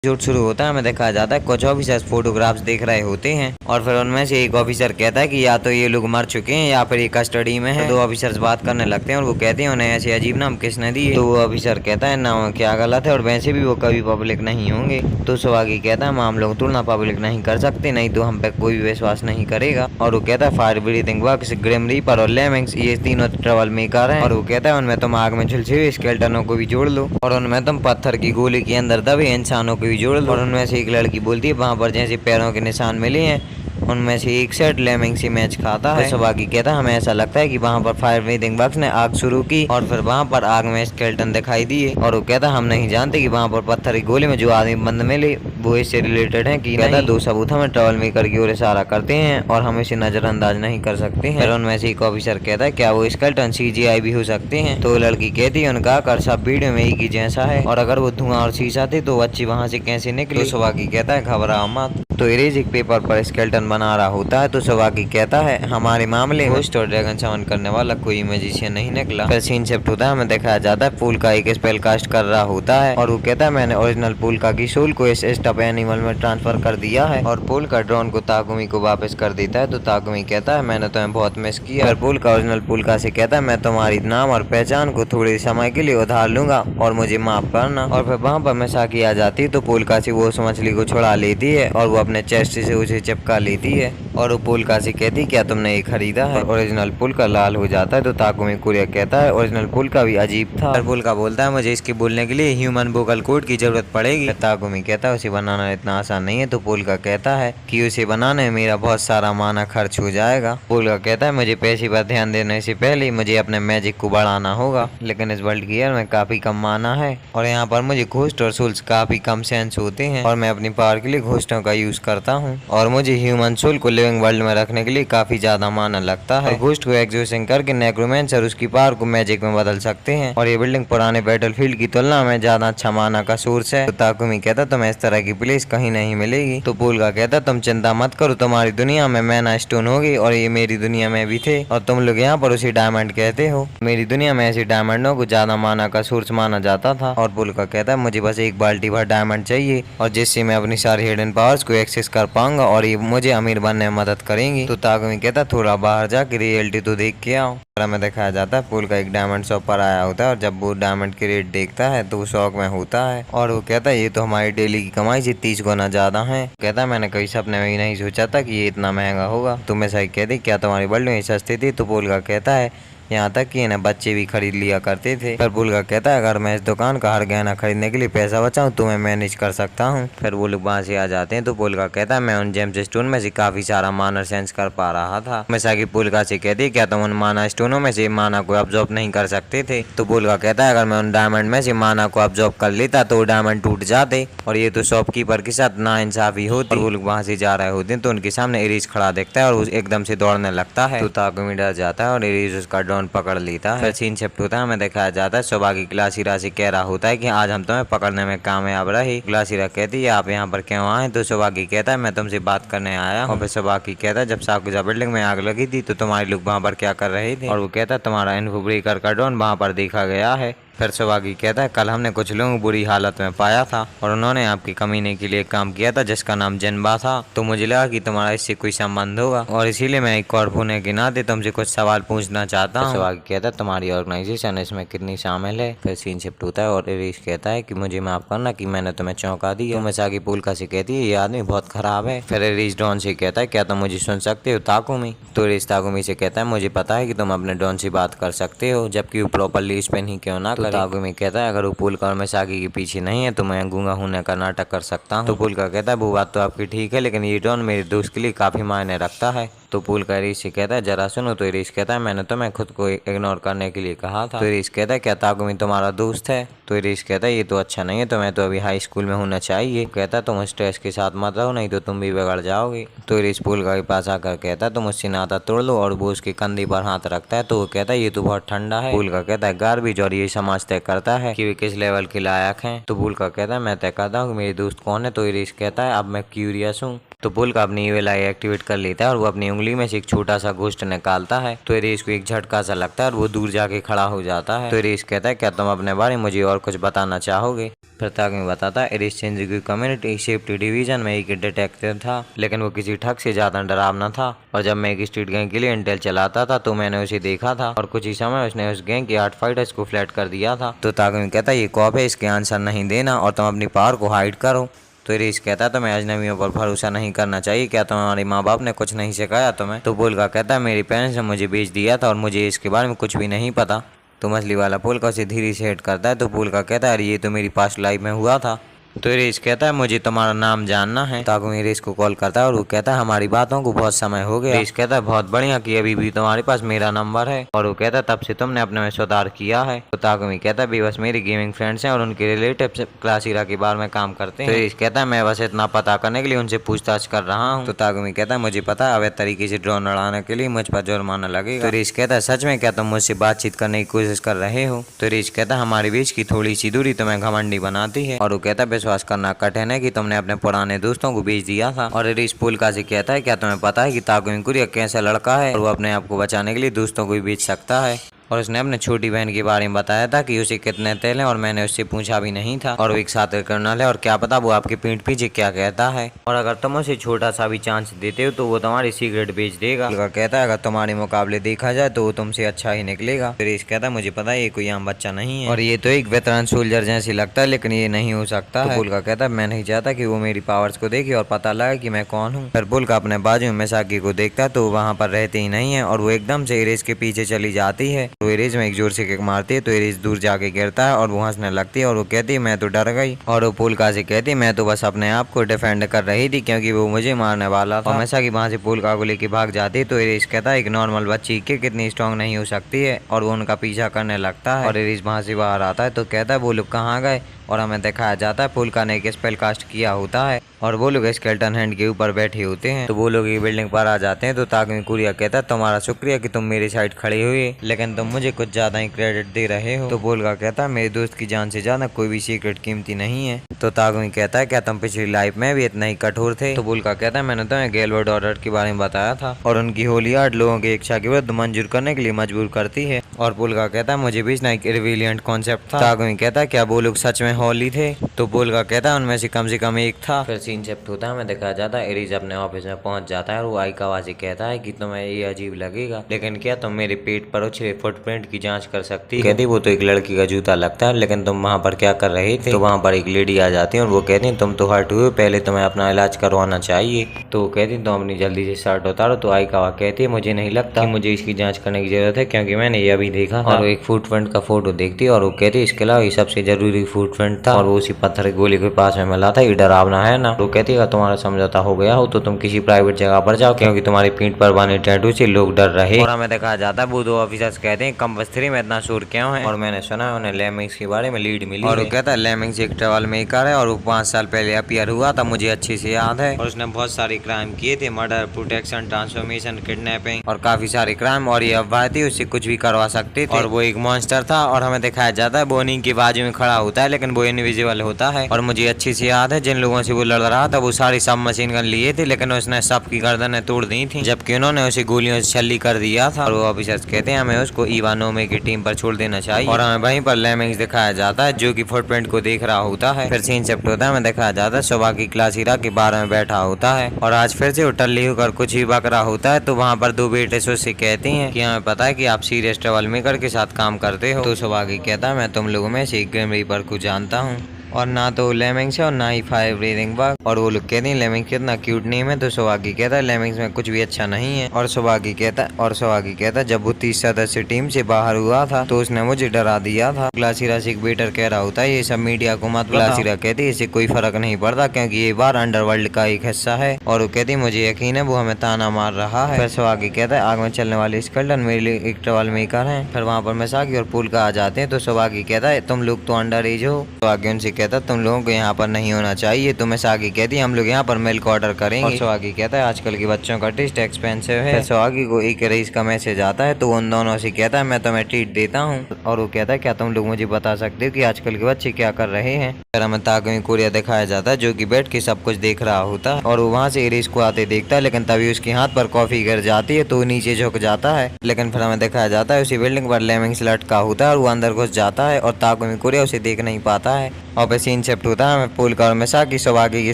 Episode शुरू होता है, हमें दिखाया जाता है कुछ ऑफिसर्स फोटोग्राफ्स देख रहे होते हैं और फिर उनमें से एक ऑफिसर कहता है कि या तो ये लोग मर चुके हैं या फिर ये कस्टडी में है। तो दो ऑफिसर्स बात करने लगते हैं और वो कहते हैं उन्हें ऐसे अजीब नाम किसने दिए। तो वो ऑफिसर कहता है नाम क्या गलत है और वैसे भी वो कभी पब्लिक नहीं होंगे। तो सुहागी कहता है हम लोग तुलना पब्लिक नहीं कर सकते, नहीं तो हम पे कोई भी विश्वास नहीं करेगा। और वो कहता है fire breathing works, grim reaper और लेमिंग्स ये तीनों ट्रबल मेकर हैं। और वो कहता है उनमें तुम आग में झुलसे हुए स्केलेटनों को भी जोड़ लो और उनमें तुम पत्थर की गोली के अंदर दबे इंसानों को भी जोड़ लो। और उनमें से एक लड़की बोलती है वहाँ पर जैसे पैरों के निशान मिले हैं उनमें से एक सेट लेमिंग से मैच खाता है। सुहागी कहता है हमें ऐसा लगता है कि वहाँ पर फायर ब्रीथिंग बॉक्स ने आग शुरू की और फिर वहाँ पर आग में स्केलेटन दिखाई दिए। और वो कहता है हम नहीं जानते कि वहाँ पर पत्थर की गोली में जो आदमी बंद मिले वो इससे रिलेटेड है कि कहता दो सबूत हमें ट्रबल मेकर की ओर इशारा करते हैं और हम इसे नजरअंदाज नहीं कर सकते हैं। फिर उनमें से एक ऑफिसर कहता है क्या वो स्केलेटन CGI भी हो सकते हैं। तो लड़की कहती है उनका आकार सब वीडियो में एक ही जैसा है और अगर वो धुआं और शीशा थे तो बच्ची वहाँ से कैसे निकली। तो सुहागी कहता है घबराओ मत। तो इरेजिक पेपर पर स्केलेटन बना रहा होता है। तो सुहागी कहता है हमारे मामले में घोस्ट और ड्रैगन समन करने वाला कोई मैजिशियन नहीं निकला। फिर सीन शिफ्ट होता है, हमें दिखाया जाता है पूल का एक स्पेल कास्ट कर रहा होता है और वो कहता है मैंने ओरिजिनल पूल का की सोल को इस स्टफ एनिमल में ट्रांसफर कर दिया है। और पूल का ड्रोन को ताकुमी को वापस कर देता है। तो ताकुमी कहता है मैंने तुम्हें बहुत मिस किया। फिर पूल का ओरिजिनल पूल का से कहता है मैं तुम्हारी नाम और पहचान को थोड़े समय के लिए उधार लूंगा और मुझे माफ करना। और फिर वहाँ पर मिसाकी आ जाती है तो पूल का से वो उस मछली को छुड़ा लेती है और वो अपने चेस्ट से उसे चिपका लेती है। और वो पूल का से कहती क्या तुमने ये खरीदा है। ओरिजिनल पूल का लाल हो जाता है। तो ताकुमी कुरिया कहता है ओरिजिनल पूल का भी अजीब था। पूल का बोलता है मुझे इसके बोलने के लिए ह्यूमन वोकल कोड की जरूरत पड़ेगी। ताकुमी कहता है उसे बनाना इतना आसान नहीं है। तो पूल का कहता है कि उसे बनाने में मेरा बहुत सारा माना खर्च हो जाएगा। पूल का कहता है मुझे पैसे पर ध्यान देने से पहले मुझे अपने मैजिक को बढ़ाना होगा, लेकिन इस वर्ल्ड की एयर में काफी कम माना है और यहाँ पर मुझे घोस्ट और सोल्स काफी कम सेंस होते हैं और मैं अपनी पावर के लिए घोस्टों का यूज करता हूँ और मुझे ह्यूमन सोल को लिविंग वर्ल्ड में रखने के लिए काफी ज्यादा माना लगता है। घोस्ट को एक्सोसिंग करके नेक्रोमेंसर उसकी पावर को मैजिक में बदल सकते हैं और ये बिल्डिंग पुराने बैटलफील्ड की तुलना में ज्यादा अच्छा माना का सोर्स है। तो ताकुमी कहता तुम्हें इस तरह की प्लेस कहीं नहीं मिलेगी। तो पूल का कहता तुम चिंता मत करो, तुम्हारी दुनिया में मैना स्टोन होगी और ये मेरी दुनिया में भी थे और तुम लोग यहाँ पर उसे डायमंड कहते हो। मेरी दुनिया में ऐसे डायमंडों को ज्यादा माना का सोर्स माना जाता था। और पूल का कहता है मुझे बस एक बाल्टी भर डायमंड चाहिए और जिससे मैं अपनी सारी हिडन पावर्स को एक्सेस कर पाऊंगा और ये मुझे अमीर बनने में मदद करेंगी। तो ताकुमी कहता थोड़ा बाहर जाके रियलिटी तो देख के आओ। में दिखाया जाता है पूल का एक डायमंड शॉप पर आया होता है और जब वो डायमंड के रेट देखता है तो वो शौक में होता है और वो कहता है ये तो हमारी डेली की कमाई से 30 गुना ज्यादा है। कहता है मैंने कभी सपने में ही नहीं सोचा था कि ये इतना महंगा होगा। तुम्हें सही कहती क्या तुम्हारी वर्ल्ड में सस्ती थी। तो पूल का कहता है यहाँ तक कि इन्हें बच्चे भी खरीद लिया करते थे। फिर पूल का कहता है अगर मैं इस दुकान का हर गहना खरीदने के लिए पैसा बचाऊं तो मैं मैनेज कर सकता हूँ। फिर वो लोग वहाँ से आ जाते हैं। तो पूल का कहता है मैं उन जेम्स स्टोन में से काफी सारा माना सेंस कर पा रहा था। हमेशा की पूल का से कहती है क्या तुम उन माना स्टोनों में से माना को ऑब्जॉर्व नहीं कर सकते थे। तो पूल का कहता है अगर मैं उन डायमंड में से माना को ऑब्जॉर्व कर लेता तो डायमंड टूट जाते और ये तो शॉपकीपर के साथ नाइंसाफी होती। और वो लोग वहाँ से जा रहे होते हैं तो उनके सामने एरिस खड़ा दिखता है और वो एकदम से दौड़ने लगता है। तो ताकुमी डर जाता है और एरिस उसका ड्रोन पकड़ लेता है। फिर सीन शिफ्ट होता है, हमें दिखाया जाता है सुबह की ग्लासीरा से कह रहा होता है कि आज हम तुम्हें पकड़ने में कामयाब रहे। ग्लासीरा कहती है आप यहाँ पर क्यों आए। तो सुबह की कहता है मैं तुमसे बात करने आया हूँ। फिर सुबह की कहता है जब साकुजा बिल्डिंग में आग लगी थी तो तुम्हारे लोग वहाँ पर क्या कर रहे थे। और वो कहता है तुम्हारा इन्फो ब्रेकर का ड्रोन वहाँ पर देखा गया है। फिर सुहागी कहता है कल हमने कुछ लोगों को बुरी हालत में पाया था और उन्होंने आपकी कमीने के लिए काम किया था जिसका नाम जिनबा था। तो मुझे लगा कि तुम्हारा इससे कोई संबंध होगा और इसीलिए मैं एक कॉर्प होने के नाते तुमसे कुछ सवाल पूछना चाहता हूँ। सुहागी कहता है तुम्हारी ऑर्गेनाइजेशन इसमें कितनी शामिल है। फिर सीन शिफ्ट होता है और एरिस कहता है कि मुझे माफ करना कि मैंने तुम्हें चौंका दिया। तो मिसाकी पूल का से कहती है ये आदमी बहुत खराब है। फिर एरिस डॉन से कहता है क्या तुम मुझे सुन सकते हो ताकुमी। तो एरिस ताकुमी से कहता है मुझे पता है कि तुम अपने डॉन से बात कर सकते हो जबकि वो प्रॉपरली स्पेन ही क्यों ना। ताकुमी कहता है अगर वो पूल का और मिसाकी के पीछे नहीं है तो मैं गूंगा होने का नाटक कर सकता हूँ। तो पूल का कहता है वो बात तो आपकी ठीक है लेकिन ये डॉन मेरे दोस्त के लिए काफी मायने रखता है। तो पूल का एरिस से कहता है जरा सुनो। तो एरिस कहता है मैंने तुम्हें खुद को इग्नोर करने के लिए कहा था। तो एरिस कहता है क्या ताकुमी तुम्हारा दोस्त है। तो एरिस कहता है ये तो अच्छा नहीं है, तुम्हें तो अभी हाई स्कूल में होना चाहिए। कहता है तुम स्ट्रेस के साथ मत रहो नहीं तो तुम भी बिगड़ जाओगे। तो एरिस पूल का के पास आकर कहता है तुम उससे नाता तोड़ लो और वो उसके कंधे पर हाथ रखता है। तो वो कहता है ये तो बहुत ठंडा है। पूल का कहता है गार्बेज और ये समाज तय करता है कि वे किस लेवल के लायक हैं। तो पूल का कहता है मैं तय करता हूँ कि मेरे दोस्त कौन है। तो एरिस कहता है अब मैं क्यूरियस हूँ। तो पुलका अपनी ईविल आई एक्टिवेट कर लेता है और वो अपनी उंगली में से एक छोटा सा घोस्ट निकालता है। तो एरेस को एक झटका सा लगता है और वो दूर जाके खड़ा हो जाता है। तो एरेस कहता है क्या तुम अपने बारे में मुझे और कुछ बताना चाहोगे? फिर ताकमी बताता है एरेस शिनजुकी कम्युनिटी सेफ्टी डिवीजन में एक डिटेक्टिव था, लेकिन वो किसी ठग से ज्यादा डरावना था। और जब मैं एक स्ट्रीट गैंग के लिए इंटेल चलाता था तो मैंने उसे देखा था और कुछ ही समय उसने उस गैंग के 8 फाइटर्स को फ्लैट कर दिया था। तो ताकमी कहता है ये कॉप है, इसके आंसर नहीं देना और तुम अपनी पावर को हाइड करो। तो एरेस कहता है तुम्हें अजनबियों पर भरोसा नहीं करना चाहिए, क्या तुम्हारे माँ बाप ने कुछ नहीं सिखाया तुम्हें? तो पुलका कहता है मेरे पेरेंट्स ने मुझे बेच दिया था और मुझे इसके बारे में कुछ भी नहीं पता। तो मछली वाला पुलका उसे धीरे से हिट करता है। तो पुलका कहता है अरे ये तो मेरी पास्ट लाइफ में हुआ था। तो एरेस कहता है मुझे तुम्हारा नाम जानना है। ताकमी एरेस को कॉल करता है और वो कहता है हमारी बातों को बहुत समय हो गया। एरेस कहता है बहुत बढ़िया कि अभी भी तुम्हारे पास मेरा नंबर है। और वो कहता है तब से तुमने अपने में सुधार किया है। तो ताकमी कहता है बेबस मेरे गेमिंग फ्रेंड्स हैं और उनके रिलेटिव क्लास हीरा के बारे में काम करते हैं। तो एरेस कहता है मैं बस इतना पता करने के लिए उनसे पूछताछ कर रहा हूँ। तो ताकमी कहता है मुझे पता है अवैध तरीके से ड्रोन उड़ाने के लिए मुझ पर जुर्माना लगेगा। तो एरेस कहता है सच में क्या तुम मुझसे बातचीत करने की कोशिश कर रहे हो? तो एरेस कहता है हमारे बीच की थोड़ी सी दूरी तुम्हें घमंडी बनाती है। और वो कहता है विश्वास करना कठिन है कि तुमने अपने पुराने दोस्तों को बेच दिया था। और एरेस पुलका से कहता है क्या तुम्हें पता है कि ताकुमी कुरिया कैसा लड़का है और वो अपने आप को बचाने के लिए दोस्तों को भी बेच सकता है। और उसने अपने छोटी बहन के बारे में बताया था कि उसे कितने तेल हैं और मैंने उससे पूछा भी नहीं था। और वो एक साथी कर्नल है और क्या पता वो आपके पीठ पीछे क्या कहता है। और अगर तुम उसे छोटा सा भी चांस देते हो तो वो तुम्हारी सीक्रेट बेच देगा। पुलका कहता है अगर तुम्हारे मुकाबले देखा जाए तो वो तुमसे अच्छा ही निकलेगा। एरेस कहता है मुझे पता है ये कोई आम बच्चा नहीं है और ये तो एक वेटरन सोल्जर जैसी लगता है, लेकिन ये नहीं हो सकता है। पुलका कहता है मैं नहीं चाहता कि वो मेरी पावर्स को देखे और पता लगे कि मैं कौन हूँ। फिर पुलका अपने बाजू में मिसाकी को देखता है तो वो वहाँ पर रहते ही नहीं है और वो एकदम से एरेस के पीछे चली जाती है। तो एरेस में एक जोर से किक मारती है तो एरेस दूर जाके गिरता है और वो हंसने लगती है और वो कहती है मैं तो डर गई। और वो पुलका से कहती है मैं तो बस अपने आप को डिफेंड कर रही थी क्योंकि वो मुझे मारने वाला था। हमेशा की वहां से पुलका को लेके भाग जाती है। तो एरेस कहता है एक नॉर्मल बच्ची के कितनी स्ट्रांग नहीं हो सकती है और वो उनका पीछा करने लगता है। और एरेस वहां से बाहर आता है तो कहता है वो लोग कहाँ गए? और हमें दिखाया जाता है पुलका ने एक स्पेल कास्ट किया होता है और वो लोग स्केलेटन हैंड के ऊपर बैठे होते हैं। तो वो लोग एक बिल्डिंग पर आ जाते हैं। तो ताकमी कुरिया कहता है तुम्हारा शुक्रिया कि तुम मेरी साइड खड़े हुए, लेकिन तुम मुझे कुछ ज्यादा ही क्रेडिट दे रहे हो। तो पुलका कहता है मेरे दोस्त की जान से ज्यादा कोई भी सीक्रेट कीमती नहीं है। तो ताकमी कहता है क्या तुम पिछली लाइफ में भी इतना ही कठोर थे? तो पुलका कहता है मैंने तुम्हें गैलवर्ड ऑर्डर के बारे में बताया था और उनकी होली आर्ट लोगों की इच्छा के विरुद्ध मंजूर करने के लिए मजबूर करती है। और पुलका कहता है मुझे भी एक रिविलियंट कॉन्सेप्ट था। ताकमी कहता है क्या वो लोग सच में होली थे? तो पुलका कहता है उनमें से कम एक था। फिर सीन शिफ्ट होता है, हमें दिखाया जाता है एरेस अपने ऑफिस में पहुंच जाता है और वो आइकावा से कहता है कि तुम्हें ये अजीब लगेगा, लेकिन क्या तुम मेरे पेट पर उछले फुटप्रिंट की जांच कर सकती हो? कहती वो तो एक लड़की का जूता लगता है, लेकिन तुम वहाँ पर क्या कर रहे थे? तो वहाँ पर एक लेडी आ जाती है और वो कहती है तुम तो हर्ट हुए, पहले तुम्हें अपना इलाज करवाना चाहिए। तो वो कहती तुम अपनी जल्दी से शर्ट उतारो। तो आइकावा कहती है मुझे नहीं लगता कि मुझे इसकी जाँच करने की जरूरत है क्योंकि मैंने ये अभी देखा। और वो एक फुटप्रिंट का फोटो देखती है और वो कहती है इसके अलावा ये सबसे जरूरी फुटप्रिंट था और वो उसी पत्थर गोली के पास में मिला था, ये डरावना है ना? तो कहती है तुम्हारा समझौता हो गया हो तो तुम किसी प्राइवेट जगह पर जाओ क्योंकि तुम्हारी पीठ पर बने टैटू से लोग डर रहे। और हमें दिखाया जाता है वो दो ऑफिसर्स कहते हैं कंपस 3 में इतना शोर क्यों है? और मैंने सुना है उन्हें लेमिंग्स के बारे में लीड मिली और वो कहता है लेमिंग्स एक ट्रैवल मेकर है और वो 5 साल पहले अपीयर हुआ था, मुझे अच्छे से याद है। और उसने बहुत सारे क्राइम किए थे, मर्डर, प्रोटेक्शन, ट्रांसफॉर्मेशन, किडनैपिंग और काफी सारे क्राइम, और ये अफवाह थी उससे कुछ भी करवा सकते थे और वो एक मॉन्स्टर था। और हमें दिखाया जाता है वो उन्हीं के बाजू में खड़ा होता है लेकिन वो इनविजिबल होता है। और मुझे अच्छे से याद है जिन लोगों से वो लड़ रहा था वो सारी सब मशीन गन लिए थे, लेकिन उसने सबकी गर्दनें तोड़ दी थी जबकि उन्होंने उसे गोलियों से छल्ली कर दिया था। और वो ऑफिसर्स कहते हैं हमें उसको इवानोमे की टीम पर छोड़ देना चाहिए। और हमें वहीं पर लेमिंग्स दिखाया जाता है जो कि फुटप्रिंट को देख रहा होता है। फिर सीन शिफ्ट होता है, हमें दिखाया जाता है सुबह की क्लास हीरा के बारे में बैठा होता है और आज फिर से वो टल्ली होकर कुछ ही बक रहा होता है। तो वहाँ पर दो बेटे उससे कहती हैं कि हमें पता है कि आप सीरियस ट्रैवल मेकर के साथ काम करते हो। तो सुबह की कहता है मैं तुम लोगों में से एक ग्रिम रीपर को जानता हूँ और ना तो लेमिंग्स है और ना ही फायर ब्रीदिंग बग। और वो लोग कहते हैं लेमिंग्स कितना क्यूट नेम है। तो सुहागी कहता है लेमिंग्स में कुछ भी अच्छा नहीं है। और सुहागी कहता है जब वो 30 सदस्य टीम से बाहर हुआ था तो उसने मुझे डरा दिया था। ग्लासीरा से एक बेटर कह रहा होता है ये सब मीडिया को मत। ग्लासीरा कहती है इससे कोई फर्क नहीं पड़ता क्योंकि ये बार अंडरवर्ल्ड का एक हिस्सा है। और वो कहती है मुझे यकीन है वो हमें ताना मार रहा है। फिर सुहागी कहता है आग में चलने वाले स्केलेटन मेरे लिए एक ट्रैवल मेकर है। फिर वहाँ पर मिसाकी और पुलका आ जाते हैं। तो सुहागी कहता है तुम लोग तो अंडर एज हो। सुहागी उनसे कहता तुम लोगों को यहाँ पर नहीं होना चाहिए। तो मिसाकी कहती हम लोग यहाँ पर मिल्क ऑर्डर करेंगे। और सुहागी कहता है आजकल के बच्चों का टेस्ट एक्सपेंसिव है। सुहागी को एक रेस का मैसेज आता है, तो उन दोनों से कहता है मैं तुम्हें ट्रीट देता हूँ। और वो कहता है क्या तुम लोग मुझे बता सकते हो कि आजकल के बच्चे क्या कर रहे हैं। फिर हमें ताकुमी कोरिया दिखाया जाता है जो कि बैठ के सब कुछ देख रहा होता है और वो वहाँ से इरेज को आते देखता है, लेकिन तभी उसके हाथ पर कॉफी गिर जाती है तो वो नीचे झुक जाता है। लेकिन फिर हमें दिखाया जाता है उसी बिल्डिंग पर लेमिंग्स लटका होता है और वो अंदर घुस जाता है और ताकुमी कोरिया उसे देख नहीं पाता है। और फिर सीन शिफ्ट होता है, हमें पुलका और मिसाकी सुहागी के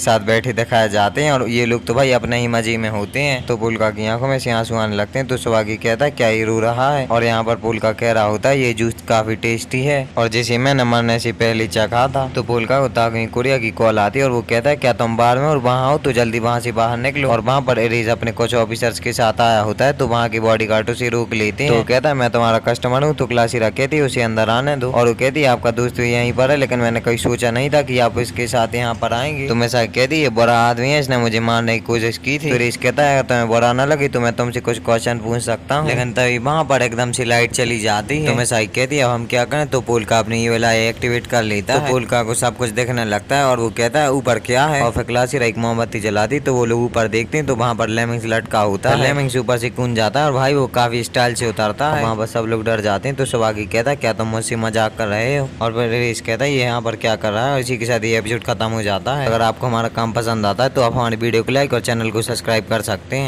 साथ बैठे दिखाए जाते हैं और ये लोग तो भाई अपने ही मजे में होते हैं। तो पुलका की आंखों में से आंसू आने लगते हैं। तो सुहागी कहता है क्या ये रो रहा है। और यहाँ पर पुलका कह रहा होता है ये जूस काफी टेस्टी है और जिसे मैंने मरने से पहले चखा था। तो पुलका को ताकुमी कोरिया की कॉल आती है और वो कहता है क्या तुम बाहर में और वहाँ हो तो जल्दी वहाँ से बाहर निकलो। और वहाँ पर इरेज अपने कुछ ऑफिसर्स के साथ आया होता है, तो वहाँ के बॉडीगार्ड उसे रोक लेते हैं। तो कहता है मैं तुम्हारा कस्टमर हूँ। तो क्लासिरा कहती है उसे अंदर आने दो। और वो कहती है आपका दोस्त यहीं पर है, लेकिन मैंने कभी सोचा नहीं था कि आप इसके साथ यहाँ पर आएंगे। तो मिसाकी कहती है बुरा आदमी है, इसने मुझे मारने की कोशिश की थी। तो इरेज कहता है अगर तुम्हें बुरा न लगे तो मैं तुमसे कुछ क्वेश्चन पूछ सकता हूँ। लेकिन तभी वहाँ पर एकदम से लाइट चली जाती है। तो मिसाकी कहती है अब हम क्या करें। तो पुलका अपनी ये वाला एक्टिवेट कर लेता है। तो पुलका को सब कुछ दिखने लगता है और वो कहता है ऊपर क्या है। और फिर क्लासिरा एक मोमबत्ती जलाती तो वो लोग ऊपर देखते हैं तो वहाँ पर लेमिंग्स लटका होता है। लेमिंग्स ऊपर से कूद जाता है और भाई वो काफी स्टाइल से उतरता है। वहाँ पर सब लोग डर जाते हैं। तो सुहागी कहता है क्या तुम मुझसे मजाक कर रहे हो। और फिर इरेज कहता है ये यहाँ पर क्या कर रहा है। इसी के साथ ये एपिसोड खत्म हो जाता है। अगर आपको हमारा काम पसंद आता है तो आप हमारी वीडियो को लाइक और चैनल को सब्सक्राइब कर सकते हैं।